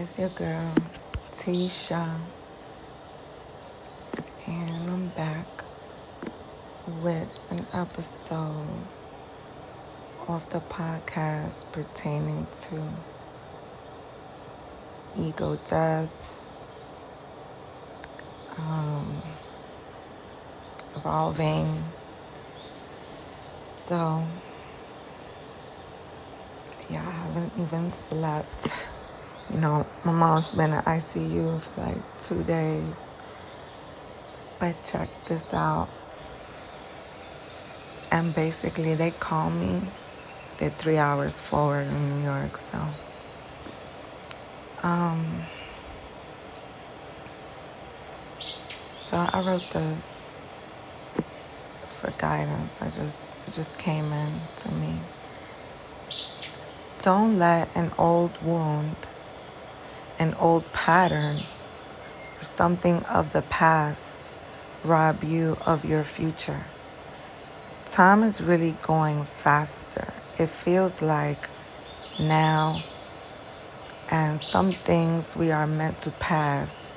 It's your girl, Teesha, and I'm back with an episode of the podcast pertaining to ego deaths, evolving. So, yeah, I haven't even slept. My mom's been in ICU for like 2 days. But check this out. And basically, they call me. They're 3 hours forward in New York, so I wrote this for guidance. It just came in to me. Don't let an old wound, an old pattern, or something of the past rob you of your future. Time is really going faster. It feels like now, and some things we are meant to pass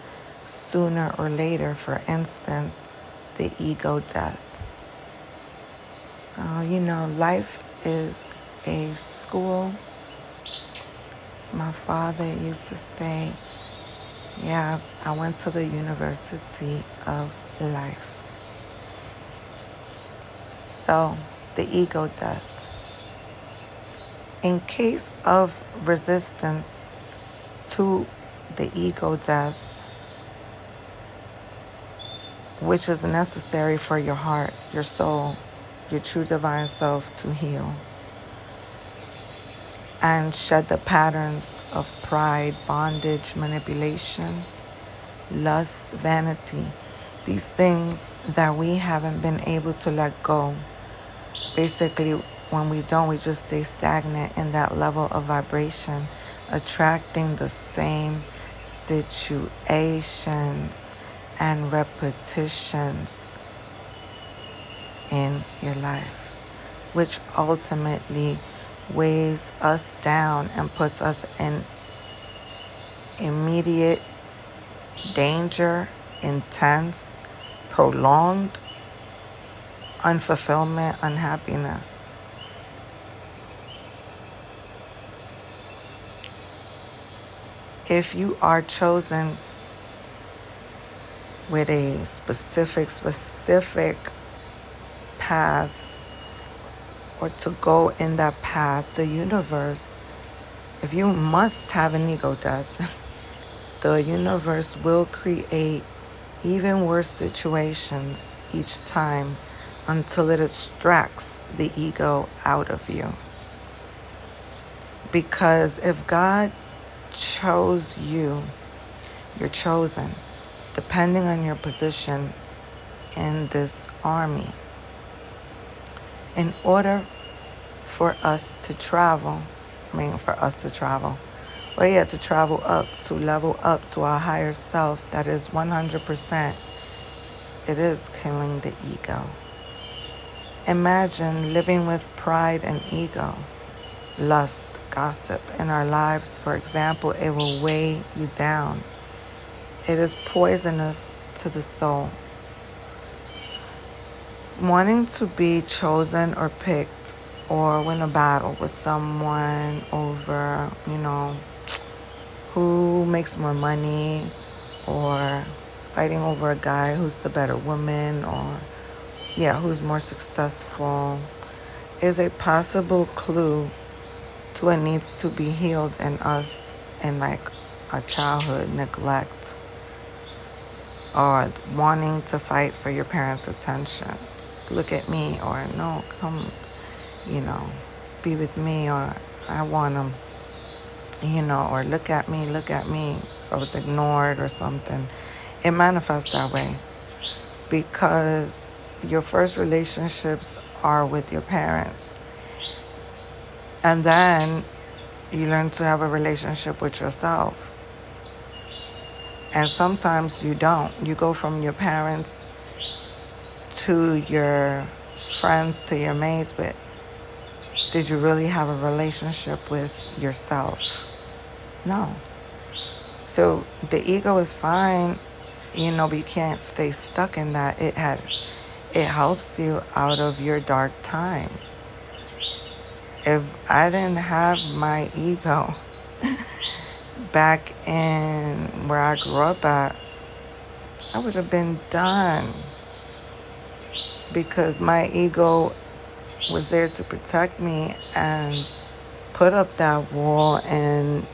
sooner or later. For instance, the ego death. So, life is a school. As my father used to say, yeah, I went to the University of Life. So, the ego death. In case of resistance to the ego death, which is necessary for your heart, your soul, your true divine self to heal and shed the patterns of pride, bondage, manipulation, lust, vanity, these things that we haven't been able to let go. Basically, when we don't, we just stay stagnant in that level of vibration, attracting the same situations and repetitions in your life, which ultimately weighs us down and puts us in immediate danger, intense, prolonged unfulfillment, unhappiness. If you are chosen with a specific path, or to go in that path, the universe, if you must have an ego death, the universe will create even worse situations each time until it extracts the ego out of you. Because if God chose you, you're chosen, depending on your position in this army. In order for us to travel up, to level up to our higher self, that is 100%, it is killing the ego. Imagine living with pride and ego, lust, gossip in our lives. For example, it will weigh you down. It is poisonous to the soul. Wanting to be chosen or picked or win a battle with someone over, who makes more money, or fighting over a guy who's the better woman, or who's more successful, is a possible clue to what needs to be healed in us in like our childhood neglect, or wanting to fight for your parents' attention. Look at me, or no, come, be with me, or I want them, or look at me, I was ignored or something. It manifests that way because your first relationships are with your parents. And then you learn to have a relationship with yourself. And sometimes you don't. You go from your parents to your friends to your mates, but did you really have a relationship with yourself? No. So the ego is fine, but you can't stay stuck in that. It helps you out of your dark times. If I didn't have my ego back in where I grew up at, I would have been done, because my ego was there to protect me and put up that wall, and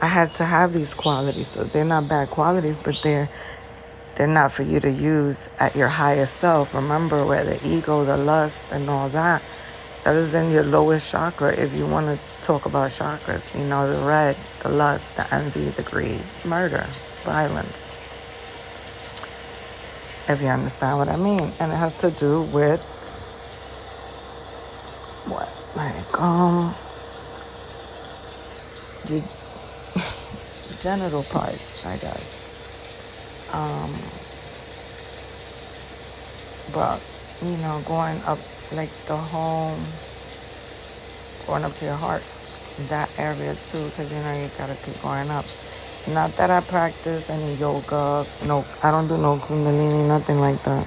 I had to have these qualities. So they're not bad qualities, but they're not for you to use at your highest self. Remember, where the ego, the lust, and all that is in your lowest chakra. If you want to talk about chakras, the red, the lust, the envy, the greed, murder, violence, if you understand what I mean. And it has to do with what? Like, the genital parts, I guess. But, going up, like the home, going up to your heart, that area too, because, you gotta keep going up. Not that I practice any yoga. No, I don't do no kundalini, nothing like that.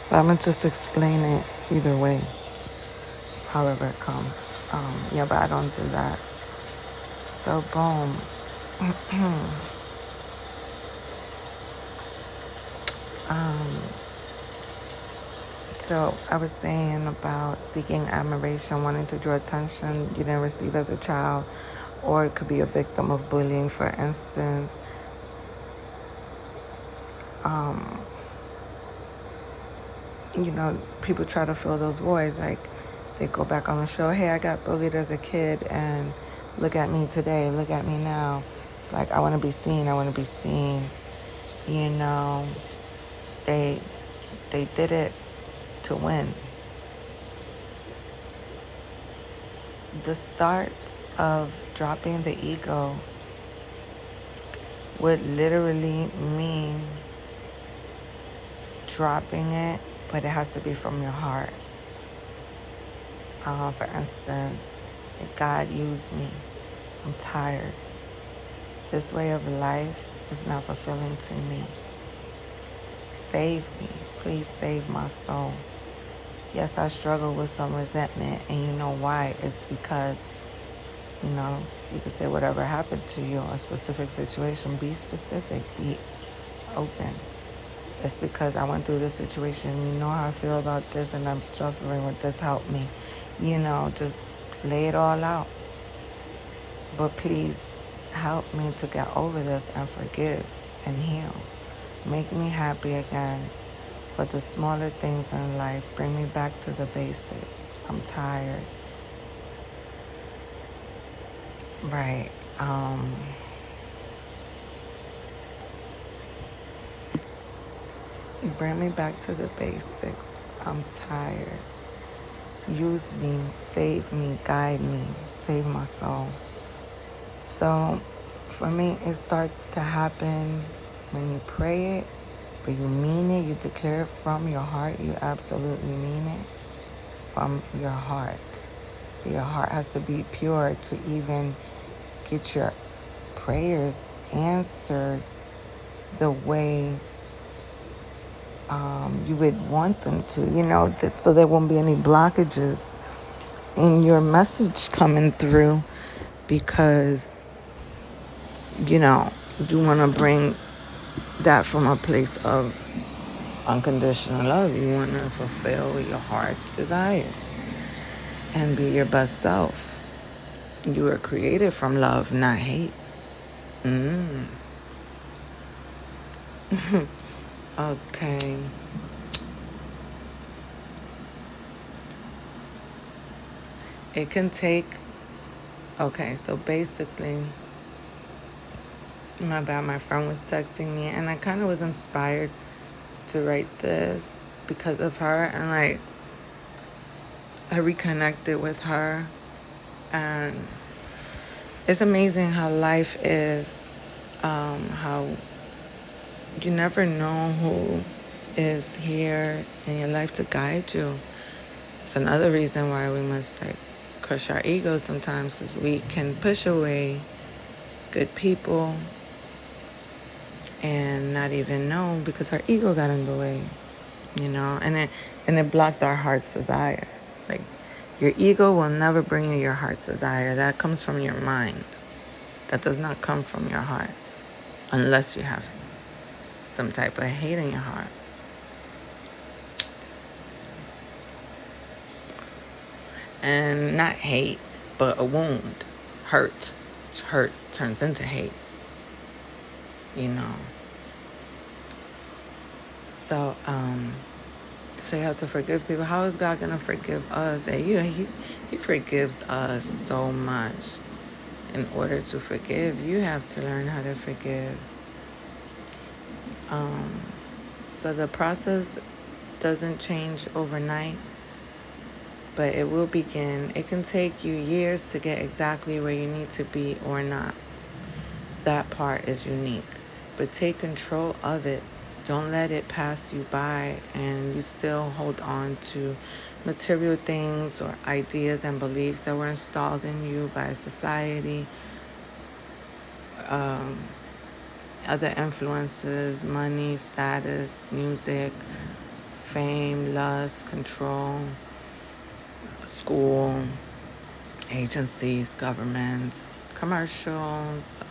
But I'm going to just explain it either way, however it comes. But I don't do that. So, boom. So I was saying about seeking admiration, wanting to draw attention you didn't receive as a child, or it could be a victim of bullying, for instance. People try to fill those voids. Like, they go back on the show, hey, I got bullied as a kid, and look at me today, look at me now. It's like, I want to be seen, I want to be seen. They did it to win. The start of dropping the ego would literally mean dropping it, but it has to be from your heart. For instance, say, God, use me. I'm tired. This way of life is not fulfilling to me. Save me. Please save my soul. Yes, I struggle with some resentment, and you know why? It's because, you can say whatever happened to you, a specific situation, be specific, be open. It's because I went through this situation, you know how I feel about this, and I'm suffering with this, help me. Just lay it all out. But please help me to get over this and forgive and heal. Make me happy again for the smaller things in life. Bring me back to the basics. I'm tired. Right. Bring me back to the basics. I'm tired. Use me, save me, guide me, save my soul. So for me, it starts to happen when you pray it, but you mean it, you declare it from your heart. You absolutely mean it from your heart. So your heart has to be pure to even get your prayers answered the way you would want them to, so there won't be any blockages in your message coming through, because, you want to bring that from a place of unconditional love. You want to fulfill your heart's desires and be your best self. You were created from love, not hate. Okay. It can take... Okay, so basically, my bad, my friend was texting me, and I kind of was inspired to write this because of her, and I reconnected with her, and it's amazing how life is, how you never know who is here in your life to guide you. It's another reason why we must crush our egos sometimes, because we can push away good people and not even know because our ego got in the way, and it blocked our heart's desire. Like, your ego will never bring you your heart's desire. That comes from your mind. That does not come from your heart unless you have some type of hate in your heart. And not hate, but a wound. Hurt. Hurt turns into hate. So, so you have to forgive people. How is God gonna forgive us? And He forgives us so much. In order to forgive, you have to learn how to forgive. So the process doesn't change overnight, but it will begin. It can take you years to get exactly where you need to be or not. That part is unique. But take control of it. Don't let it pass you by and you still hold on to material things or ideas and beliefs that were installed in you by society, other influences, money, status, music, fame, lust, control, school, agencies, governments, commercials.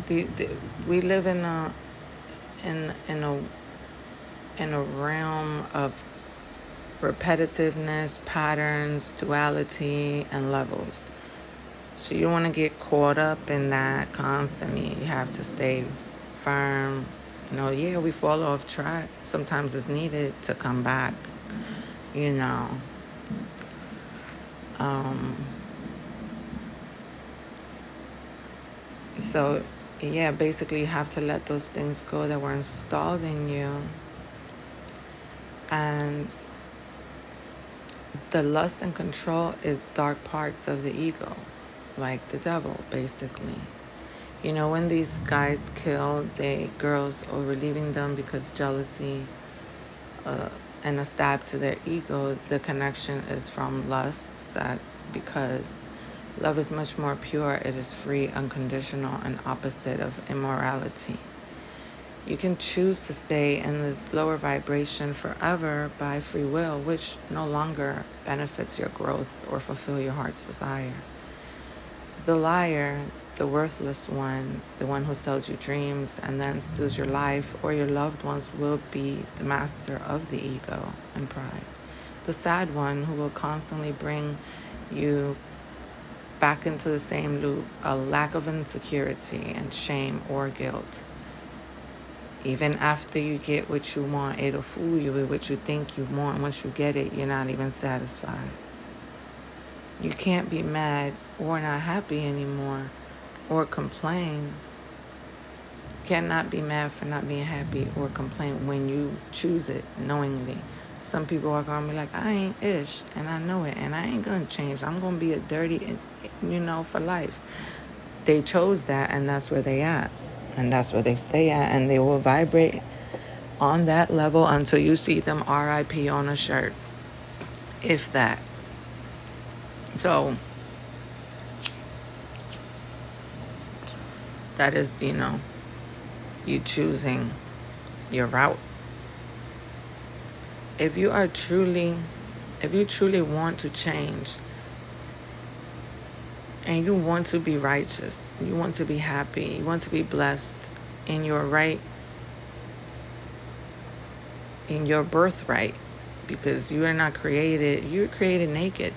We live in a realm of repetitiveness, patterns, duality, and levels. So you don't want to get caught up in that constantly. You have to stay firm. We fall off track. Sometimes it's needed to come back, you know. So, basically you have to let those things go that were installed in you. And the lust and control is dark parts of the ego, like the devil, basically. When these guys kill the girls over leaving them because jealousy and a stab to their ego, the connection is from lust, sex, because love is much more pure. It is free, unconditional, and opposite of immorality. You can choose to stay in this lower vibration forever by free will, which no longer benefits your growth or fulfill your heart's desire. The liar, the worthless one, the one who sells you dreams and then steals your life or your loved ones, will be the master of the ego and pride. The sad one who will constantly bring you back into the same loop, a lack of insecurity and shame or guilt. Even after you get what you want, it'll fool you with what you think you want. Once you get it, you're not even satisfied. You can't be mad or not happy anymore or complain. You cannot be mad for not being happy or complain when you choose it knowingly. Some people walk around and be like, I ain't ish, and I know it, and I ain't going to change. I'm going to be a dirty, for life. They chose that, and that's where they at. And that's where they stay at, and they will vibrate on that level until you see them RIP on a shirt, if that. So that is, you choosing your route. If you truly want to change and you want to be righteous, you want to be happy, you want to be blessed in your right, in your birthright, because you are not created, you're created naked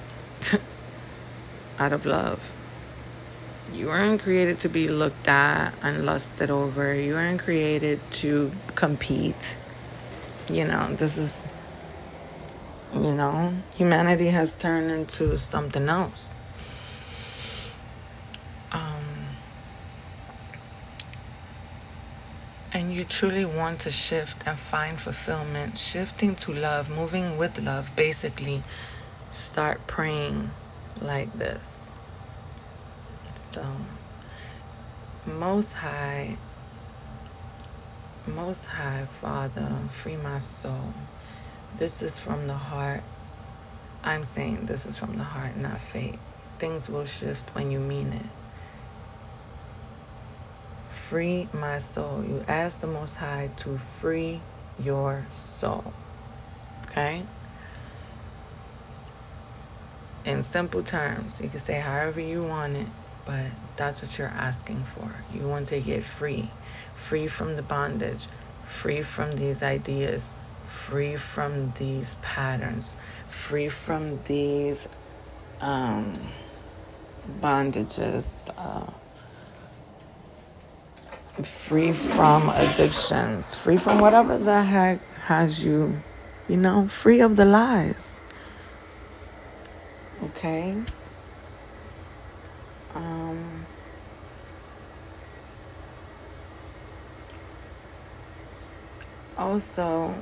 out of love. You weren't created to be looked at and lusted over. You weren't created to compete. This is, humanity has turned into something else. And you truly want to shift and find fulfillment, shifting to love, moving with love, basically start praying like this. So, Most High Father, free my soul. This is from the heart. I'm saying this is from the heart, not fate. Things will shift when you mean it. free my soul. You ask the Most High to free your soul. Okay? In simple terms, you can say however you want it, but that's what you're asking for. You want to get free. Free from the bondage. Free from these ideas. Free from these patterns. Free from these bondages. Free from addictions. Free from whatever the heck has you, free of the lies. Okay? Also,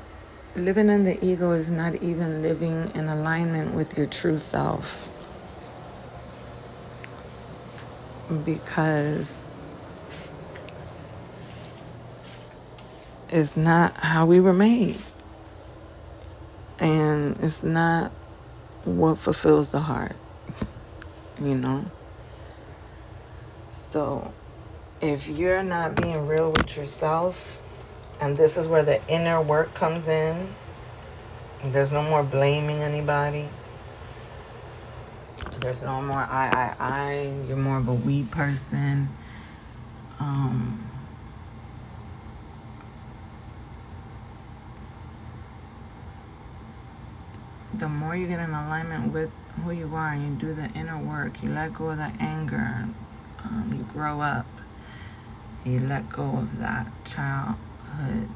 living in the ego is not even living in alignment with your true self. Because it's not how we were made. And it's not what fulfills the heart. So, if you're not being real with yourself, and this is where the inner work comes in, there's no more blaming anybody. There's no more I. You're more of a we person. The more you get in alignment with who you are and you do the inner work, you let go of the anger, you grow up, you let go of that childhood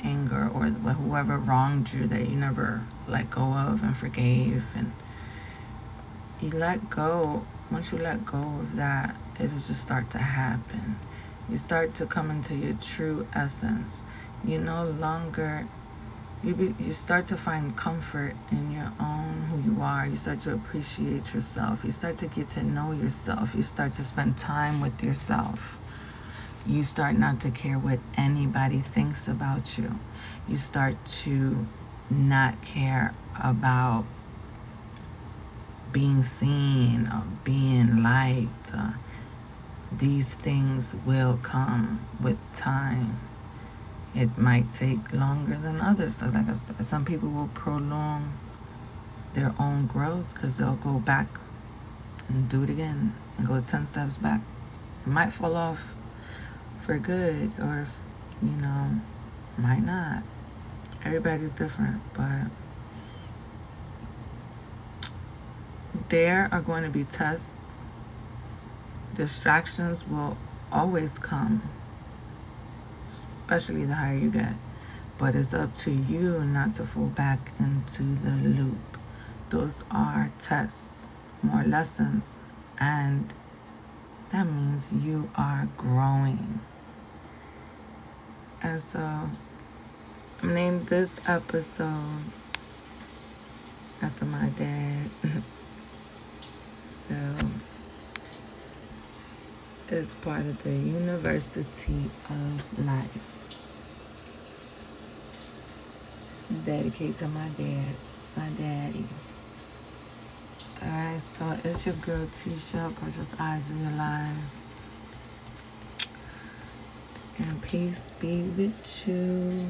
anger or whoever wronged you that you never let go of and forgave, and you let go. Once you let go of that, it'll just start to happen. You start to come into your true essence. You no longer you start to find comfort in your own who you are. You start to appreciate yourself. You start to get to know yourself. You start to spend time with yourself. You start not to care what anybody thinks about you. You start to not care about being seen or being liked. These things will come with time. It might take longer than others. So like I said, some people will prolong their own growth because they'll go back and do it again and go 10 steps back. It might fall off for good, or might not. Everybody's different, but there are going to be tests. Distractions will always come, especially the higher you get. But it's up to you not to fall back into the loop. Those are tests, more lessons, and that means you are growing. And so I named this episode after my dad. So it's part of the University of Life. Dedicated to my dad, my daddy. Alright, so it's your girl Teesha, PRECIOUZEYEZREALEYEZ. And peace be with you.